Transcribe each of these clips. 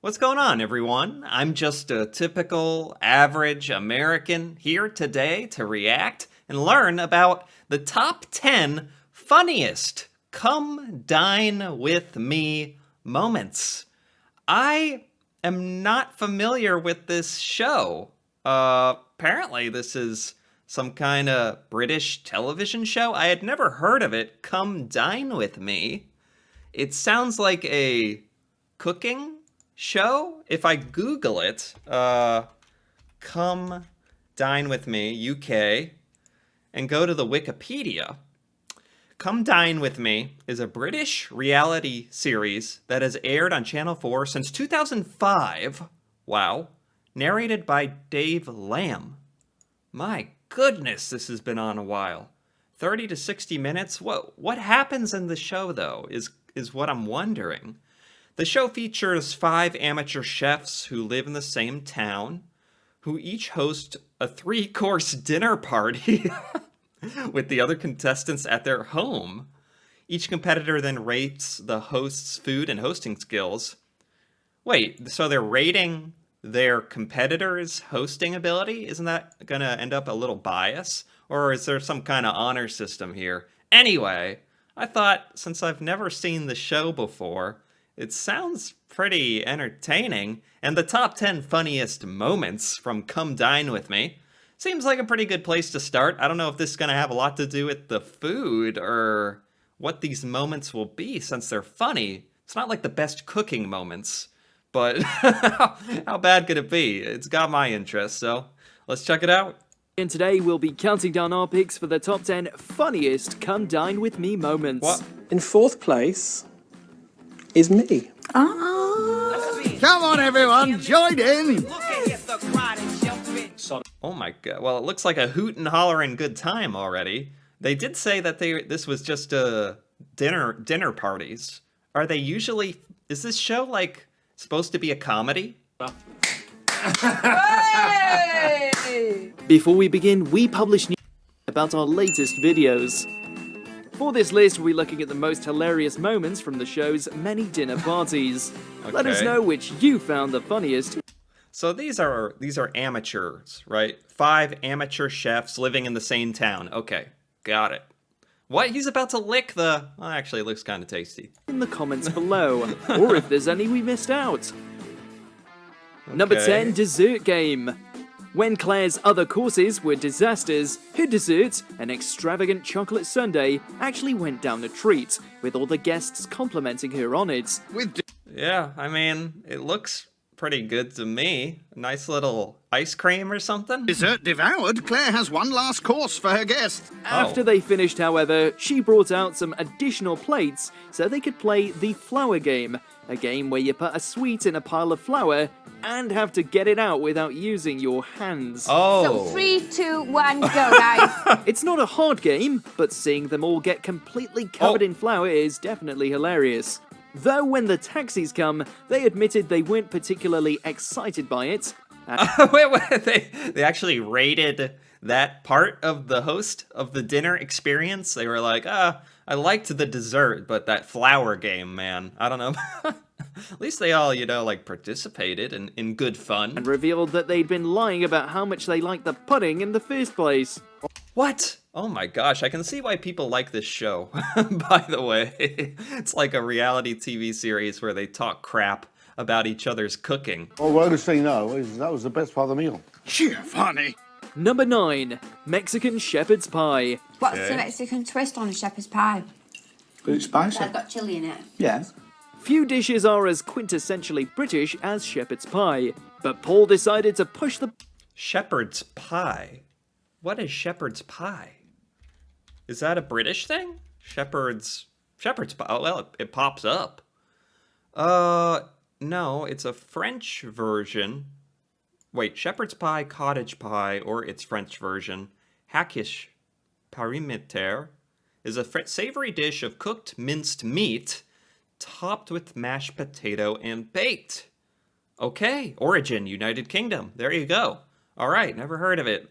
What's going on, everyone? I'm just a typical, average American here today to react and learn about the top 10 funniest Come Dine With Me moments. I am not familiar with this show. Apparently this is some kind of British television show. I had never heard of it. Come Dine With Me. It sounds like a cooking show. If I Google it, Come Dine With Me, UK, and go to the Wikipedia, Come Dine With Me is a British reality series that has aired on Channel 4 since 2005. Wow. Narrated by Dave Lamb. My goodness, this has been on a while. 30 to 60 minutes? What happens in the show, though, is what I'm wondering. The show features 5 amateur chefs who live in the same town, who each host a 3-course dinner party with the other contestants at their home. Each competitor then rates the host's food and hosting skills. Wait, so they're rating their competitor's hosting ability? Isn't that going to end up a little bias? Or is there some kind of honor system here? Anyway, I thought, since I've never seen the show before, it sounds pretty entertaining, and the top 10 funniest moments from Come Dine With Me seems like a pretty good place to start. I don't know if this is going to have a lot to do with the food or what these moments will be, since they're funny. It's not like the best cooking moments, but how bad could it be? It's got my interest, so let's check it out. And today we'll be counting down our picks for the top 10 funniest Come Dine With Me moments. What? In 4th place is me. Come on, everyone, join in! Oh my god, well, it looks like a hoot and hollering good time already. They did say that this was just dinner parties. Are they usually... Is this show, like, supposed to be a comedy? Before we begin, we publish news about our latest videos. For this list, we're looking at the most hilarious moments from the show's many dinner parties. Okay. Let us know which you found the funniest. So these are amateurs, right? 5 amateur chefs living in the same town. Okay, got it. What? He's about to lick the... Well, actually, it looks kind of tasty. In the comments below, or if there's any we missed out. Okay. Number 10, dessert game. When Claire's other courses were disasters, her dessert, an extravagant chocolate sundae, actually went down a treat, with all the guests complimenting her on it. Yeah, I mean, it looks pretty good to me. A nice little ice cream or something. Dessert devoured, Claire has one last course for her guest. After they finished, however, she brought out some additional plates so they could play the flour game, a game where you put a sweet in a pile of flour and have to get it out without using your hands. Oh. So 3, 2, 1, go, guys. It's not a hard game, but seeing them all get completely covered in flour is definitely hilarious. Though when the taxis come, they admitted they weren't particularly excited by it. Wait, they actually rated that part of the host of the dinner experience? They were like, I liked the dessert, but that flour game, man, I don't know. At least they all, like, participated in good fun. And revealed that they'd been lying about how much they liked the pudding in the first place. What? Oh my gosh, I can see why people like this show, by the way. It's like a reality TV series where they talk crap about each other's cooking. All we're going to say no is that was the best part of the meal. Sheer funny. Number 9, Mexican shepherd's pie. What's the Mexican twist on a shepherd's pie? It's spicy. That's got chili in it. Yeah. Few dishes are as quintessentially British as shepherd's pie, but Paul decided to push the... Shepherd's pie? What is shepherd's pie? Is that a British thing? Shepherd's pie? Oh, well, it pops up. No, it's a French version. Wait, shepherd's pie, cottage pie, or its French version, hackish parmentier, is a savory dish of cooked minced meat topped with mashed potato and baked. Okay, origin, United Kingdom. There you go. All right, never heard of it.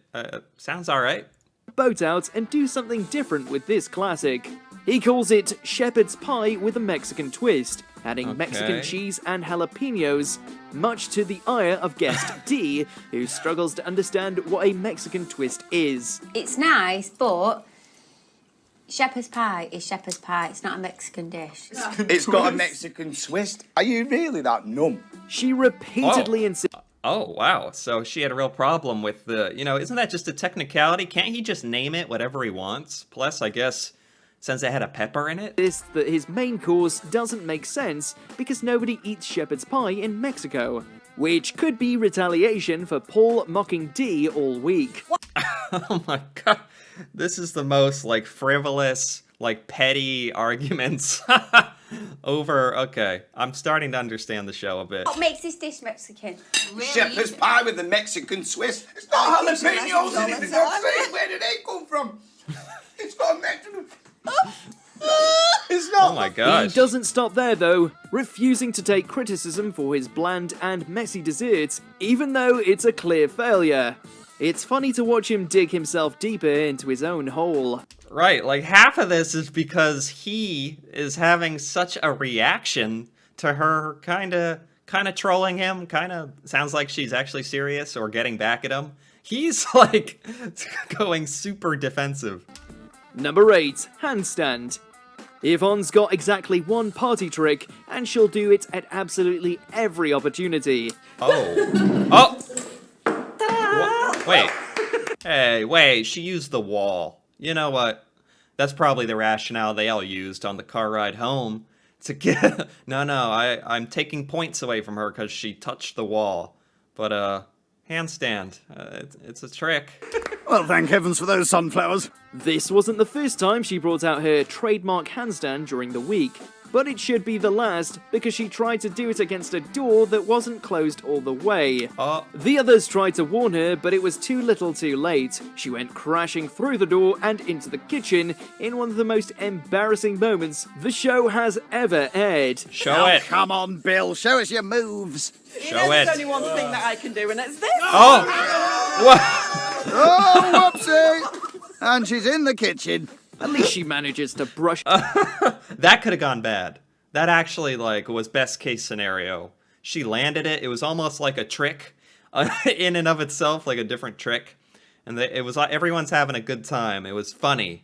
Sounds all right. Boat out and do something different with this classic. He calls it shepherd's pie with a Mexican twist, adding Okay. Mexican cheese and jalapenos, much to the ire of guest D, who struggles to understand what a Mexican twist is. It's nice, but shepherd's pie is shepherd's pie. It's not a Mexican dish. It's got a Mexican twist. Are you really that numb? She repeatedly insisted Oh, wow. So she had a real problem with the, isn't that just a technicality? Can't he just name it whatever he wants? Plus, I guess, since it had a pepper in it? that his main course doesn't make sense because nobody eats shepherd's pie in Mexico, which could be retaliation for Paul mocking D all week. Oh my god. This is the most, frivolous, petty arguments over... Okay, I'm starting to understand the show a bit. What makes this dish Mexican? Shepherd's pie with a Mexican twist. It's got jalapenos in it, for God's sake. Where did they come from? It's got a Mexican... It's not. Oh my He gosh. doesn't stop there though, refusing to take criticism for his bland and messy desserts, even though it's a clear failure. It's funny to watch him dig himself deeper into his own hole. Right, half of this is because he is having such a reaction to her kind of trolling him, sounds like she's actually serious or getting back at him. He's going super defensive. Number 8, handstand. Yvonne's got exactly one party trick, and she'll do it at absolutely every opportunity. Oh. Wait. Hey, wait, she used the wall. You know what? That's probably the rationale they all used on the car ride home. To get... I'm taking points away from her because she touched the wall. But, handstand. It's a trick. Well, thank heavens for those sunflowers. This wasn't the first time she brought out her trademark handstand during the week, but it should be the last because she tried to do it against a door that wasn't closed all the way. The others tried to warn her, but it was too little too late. She went crashing through the door and into the kitchen in one of the most embarrassing moments the show has ever aired. Show it. Come on, Bill, show us your moves. Show There's it. only one thing that I can do, and it's this. Oh! What? Oh, whoopsie! And she's in the kitchen. At least she manages to brush That could have gone bad. That actually, was best case scenario. She landed it. It was almost like a trick in and of itself, like a different trick. And it was everyone's having a good time. It was funny.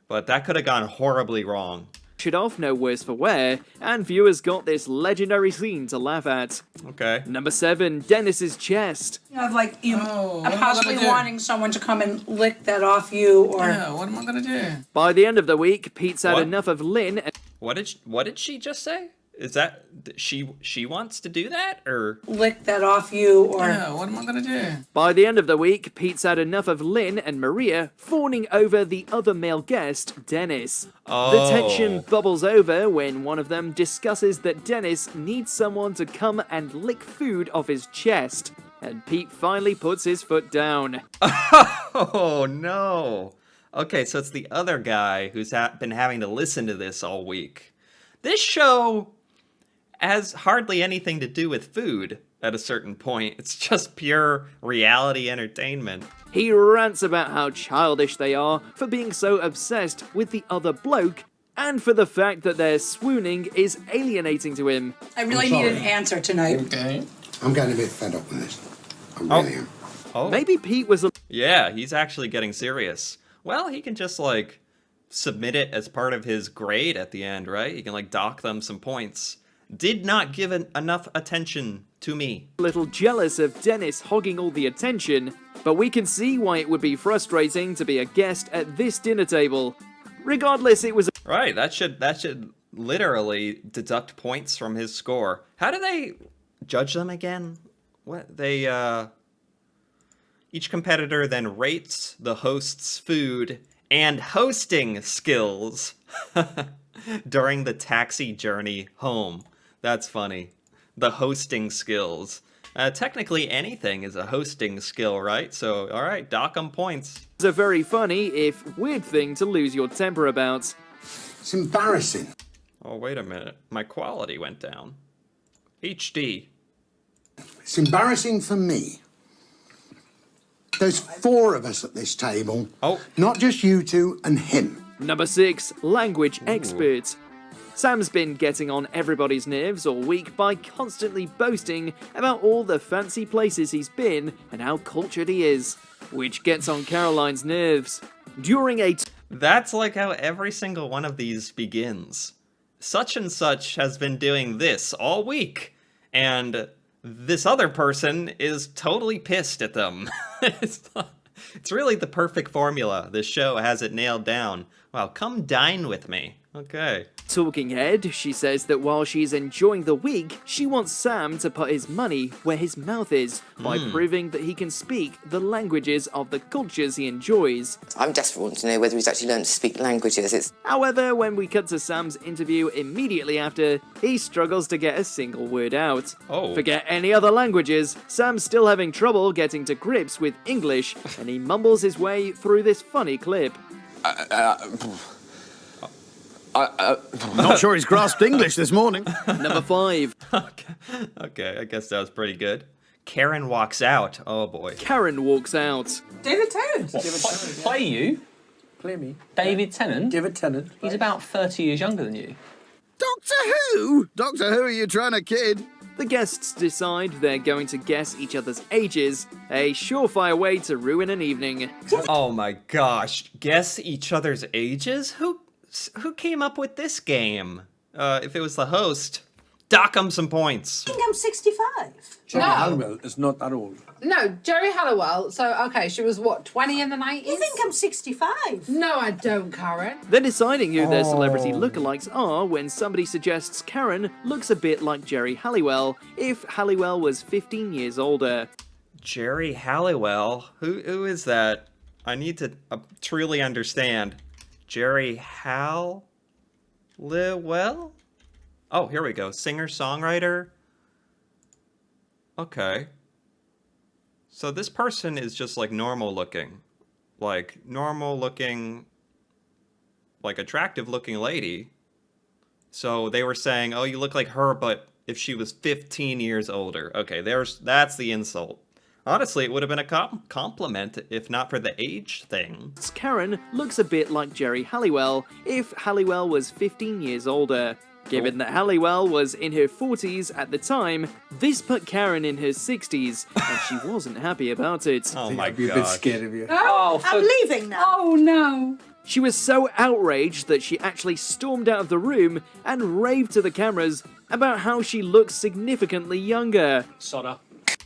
But that could have gone horribly wrong. it off, no worse for wear, and viewers got this legendary scene to laugh at. Okay. Number 7, Dennis's chest. Of possibly wanting someone to come and lick that off you, or what am I gonna do? By the end of the week, Pete's had What? enough of Lynn and What did she just say? Is that she wants to do that, or lick that off you, or what am I gonna do? By the end of the week, Pete's had enough of Lynn and Maria fawning over the other male guest, Dennis. The tension bubbles over when one of them discusses that Dennis needs someone to come and lick food off his chest. And Pete finally puts his foot down. Oh no. Okay, so it's the other guy who's been having to listen to this all week. This show has hardly anything to do with food at a certain point. It's just pure reality entertainment. He rants about how childish they are for being so obsessed with the other bloke, and for the fact that their swooning is alienating to him. I really need an answer tonight. Okay. I'm getting a bit fed up with this. I really am. Oh. Maybe Pete was a Yeah, he's actually getting serious. Well, he can just, submit it as part of his grade at the end, right? He can, dock them some points. Did not give enough attention to me. little jealous of Dennis hogging all the attention, but we can see why it would be frustrating to be a guest at this dinner table. Regardless, it was Right, that should literally deduct points from his score. How do they judge them again? What each competitor then rates the host's food and hosting skills during the taxi journey home. That's funny. The hosting skills. Technically anything is a hosting skill, right? So, alright, dock 'em points. a very funny, if weird thing to lose your temper about. It's embarrassing. Oh, wait a minute. My quality went down. HD. It's embarrassing for me. There's 4 of us at this table. Oh. Not just you two and him. Number 6, language expert. Sam's been getting on everybody's nerves all week by constantly boasting about all the fancy places he's been and how cultured he is, which gets on Caroline's nerves. During a That's like how every single one of these begins. Such and such has been doing this all week, and this other person is totally pissed at them. It's really the perfect formula. This show has it nailed down. Wow, come dine with me. Okay. talking head, she says that while she's enjoying the week, she wants Sam to put his money where his mouth is by proving that he can speak the languages of the cultures he enjoys. I'm desperate wanting to know whether he's actually learned to speak languages. However, when we cut to Sam's interview immediately after, he struggles to get a single word out. Oh. Forget any other languages, Sam's still having trouble getting to grips with English, and he mumbles his way through this funny clip. Not sure he's grasped English this morning. Number 5. Okay, I guess that was pretty good. Karen walks out. Oh boy. Karen walks out. David Tennant. Play you? Play me. David Tennant? David Tennant. He's about 30 years younger than you. Doctor Who? Doctor Who, are you trying to kid? The guests decide they're going to guess each other's ages, a surefire way to ruin an evening. Oh my gosh. Guess each other's ages? Who came up with this game? If it was the host, dock him some points. I think I'm 65. Jerry Halliwell is not that old. No, Jerry Halliwell, so, okay, she was, what, 20 in the 90s? You think I'm 65? No, I don't, Karen. They're deciding who their celebrity lookalikes are when somebody suggests Karen looks a bit like Jerry Halliwell if Halliwell was 15 years older. Jerry Halliwell? Who is that? I need to truly understand. Jerry Halliwell? Oh, here we go. Singer-songwriter? Okay. So this person is just like normal looking. Like attractive looking lady. So they were saying, oh, you look like her, but if she was 15 years older. Okay, that's the insult. Honestly, it would have been a compliment if not for the age thing. Karen looks a bit like Jerry Halliwell if Halliwell was 15 years older. Given that Halliwell was in her 40s at the time, this put Karen in her 60s, and she wasn't happy about it. Oh my I'd be a bit scared of you. I'm leaving now. Oh, no. She was so outraged that she actually stormed out of the room and raved to the cameras about how she looks significantly younger. Sodder.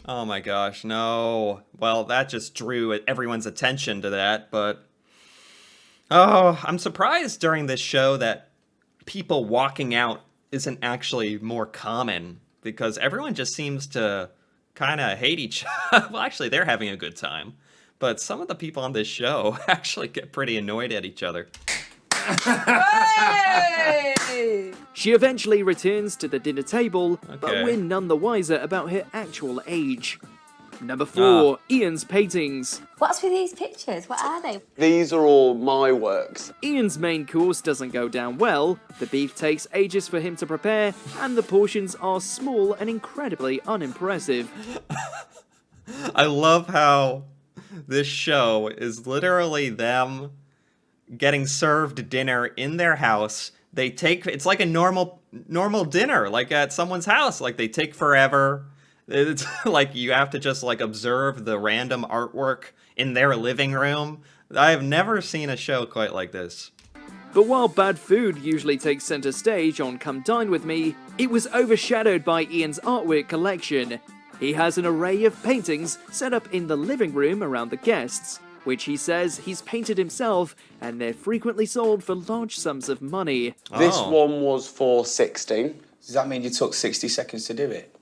Oh my gosh, no. Well, that just drew everyone's attention to that, but... Oh, I'm surprised during this show that people walking out isn't actually more common, because everyone just seems to kind of hate each other. Well, actually, they're having a good time, but some of the people on this show actually get pretty annoyed at each other. She eventually returns to the dinner table, but Okay. we're none the wiser about her actual age. Number 4, Ian's paintings. What's with these pictures? What are they? These are all my works. Ian's main course doesn't go down well, the beef takes ages for him to prepare, and the portions are small and incredibly unimpressive. I love how this show is literally them getting served dinner in their house. It's like a normal dinner, like at someone's house. Like, they take forever. It's like you have to just like observe the random artwork in their living room. I have never seen a show quite like this. But while bad food usually takes center stage on Come Dine With Me, it was overshadowed by Ian's artwork collection. He has an array of paintings set up in the living room around the guests, which he says he's painted himself, and they're frequently sold for large sums of money. This one was for 16. Does that mean you took 60 seconds to do it?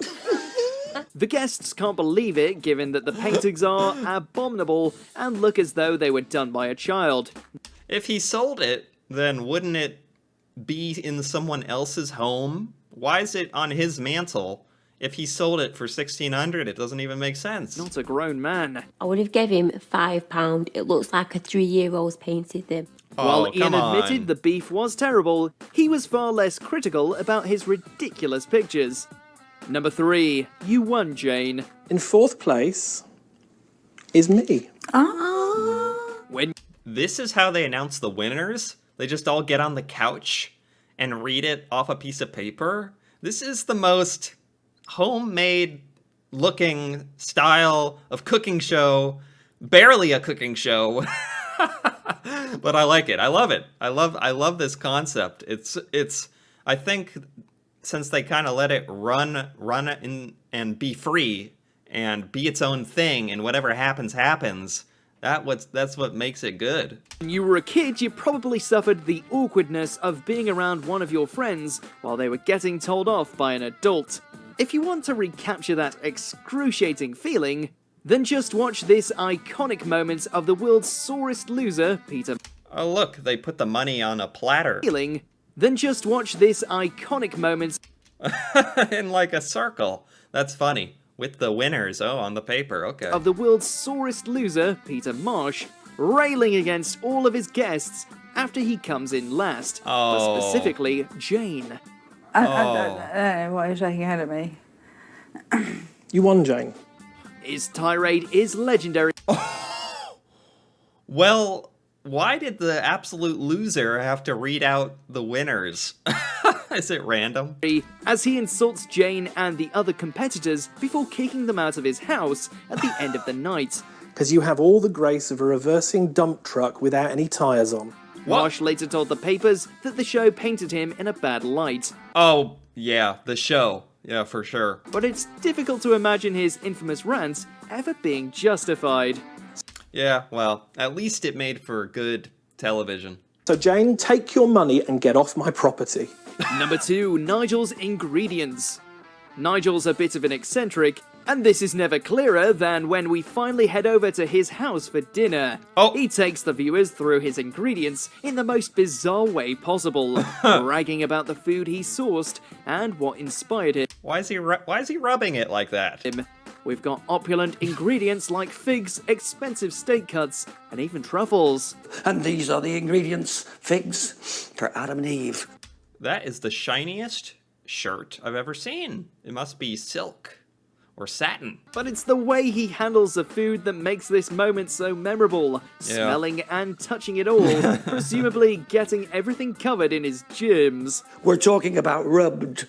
The guests can't believe it, given that the paintings are abominable and look as though they were done by a child. If he sold it, then wouldn't it be in someone else's home? Why is it on his mantle? If he sold it for $1,600, it doesn't even make sense. Not a grown man. I would have given him £5. It looks like a 3-year-old's painted them. While Oh, Ian come on. admitted the beef was terrible, he was far less critical about his ridiculous pictures. Number 3, you won, Jane. In fourth place is me. When This is how they announce the winners? They just all get on the couch and read it off a piece of paper. This is the most homemade looking style of cooking show, barely a cooking show. But I like it. I love it. I love this concept. It's I think since they kind of let it run in and be free and be its own thing, and whatever happens, that's what makes it good. When you were a kid, you probably suffered the awkwardness of being around one of your friends while they were getting told off by an adult. If you want to recapture that excruciating feeling, then just watch this iconic moment of the world's sorest loser, Peter. Oh look, they put the money on a platter. Then just watch this iconic moment in like a circle. That's funny. With the winners, on the paper, okay. Of the world's sorest loser, Peter Marsh, railing against all of his guests after he comes in last. But specifically, Jane. I don't know why you're shaking your head at me. You won, Jane. His tirade is legendary. Well, why did the absolute loser have to read out the winners? Is it random? As he insults Jane and the other competitors before kicking them out of his house at the end of the night. Because you have all the grace of a reversing dump truck without any tyres on. Marsh later told the papers that the show painted him in a bad light. Oh, yeah, the show. Yeah, for sure. But it's difficult to imagine his infamous rants ever being justified. Yeah, well, at least it made for good television. So Jane, take your money and get off my property. Number 2, Nigel's ingredients. Nigel's a bit of an eccentric, and this is never clearer than when we finally head over to his house for dinner. He takes the viewers through his ingredients in the most bizarre way possible, bragging about the food he sourced and what inspired him. Why is he rubbing it like that? We've got opulent ingredients like figs, expensive steak cuts, and even truffles. And these are the ingredients, figs, for Adam and Eve. That is the shiniest shirt I've ever seen. It must be silk or satin. But it's the way he handles the food that makes this moment so memorable. Smelling and touching it all, presumably getting everything covered in his germs. We're talking about rubbed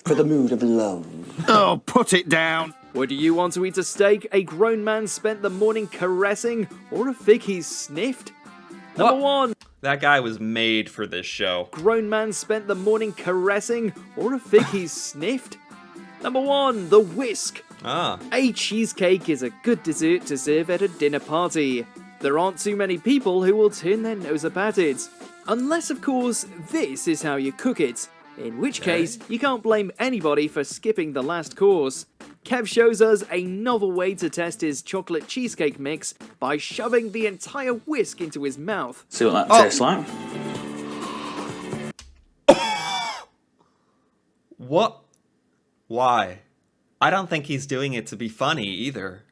for the mood of love. Oh, put it down. Would you want to eat a steak a grown man spent the morning caressing, or a fig he's sniffed? Number 1. That guy was made for this show. Grown man spent the morning caressing, or a fig he's sniffed? Number 1. The whisk. A cheesecake is a good dessert to serve at a dinner party. There aren't too many people who will turn their nose up at it. Unless, of course, this is how you cook it. In which case, you can't blame anybody for skipping the last course. Kev shows us a novel way to test his chocolate cheesecake mix by shoving the entire whisk into his mouth. See what that tastes like. What? Why? I don't think he's doing it to be funny either.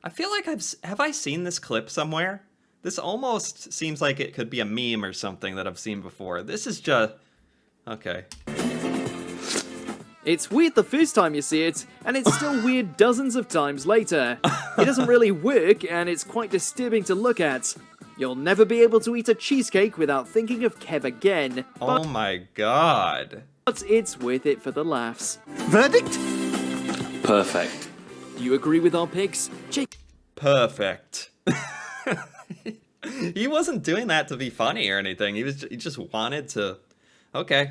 I feel like have I seen this clip somewhere? This almost seems like it could be a meme or something that I've seen before. This is just... okay. It's weird the first time you see it, and it's still weird dozens of times later. It doesn't really work, and it's quite disturbing to look at. You'll never be able to eat a cheesecake without thinking of Kev again. Oh my god. But it's worth it for the laughs. Verdict? Perfect. Do you agree with our picks? Jake? Perfect. He wasn't doing that to be funny or anything. He just wanted to... okay.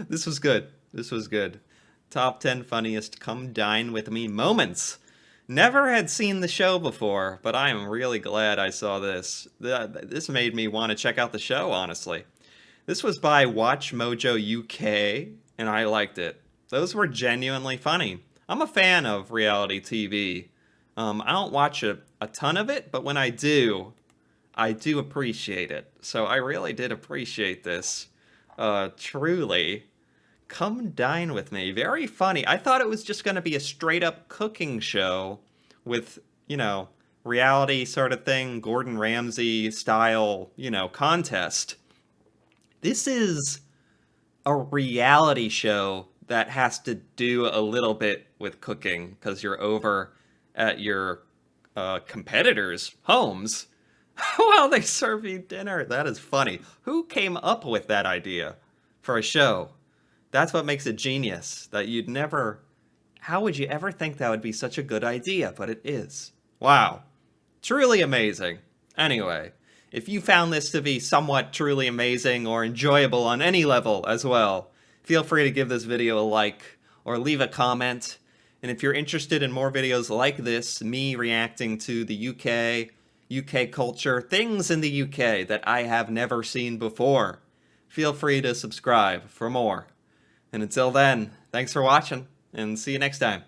This was good. This was good. Top 10 funniest come dine with me moments. Never had seen the show before, but I am really glad I saw this. This made me want to check out the show, honestly. This was by Watch Mojo UK, and I liked it. Those were genuinely funny. I'm a fan of reality TV. I don't watch a ton of it, but when I do appreciate it. So I really did appreciate this. Truly. Come dine with me. Very funny. I thought it was just going to be a straight up cooking show with, you know, reality sort of thing, Gordon Ramsay style, you know, contest. This is a reality show that has to do a little bit with cooking because you're over at your competitors' homes. while they serve you dinner. That is funny. Who came up with that idea for a show? That's what makes it genius. That you'd never... How would you ever think that would be such a good idea? But it is. Wow. Truly amazing. Anyway, if you found this to be somewhat truly amazing or enjoyable on any level as well, feel free to give this video a like or leave a comment. And if you're interested in more videos like this, me reacting to the UK culture, things in the UK that I have never seen before, feel free to subscribe for more. And until then, thanks for watching, and see you next time.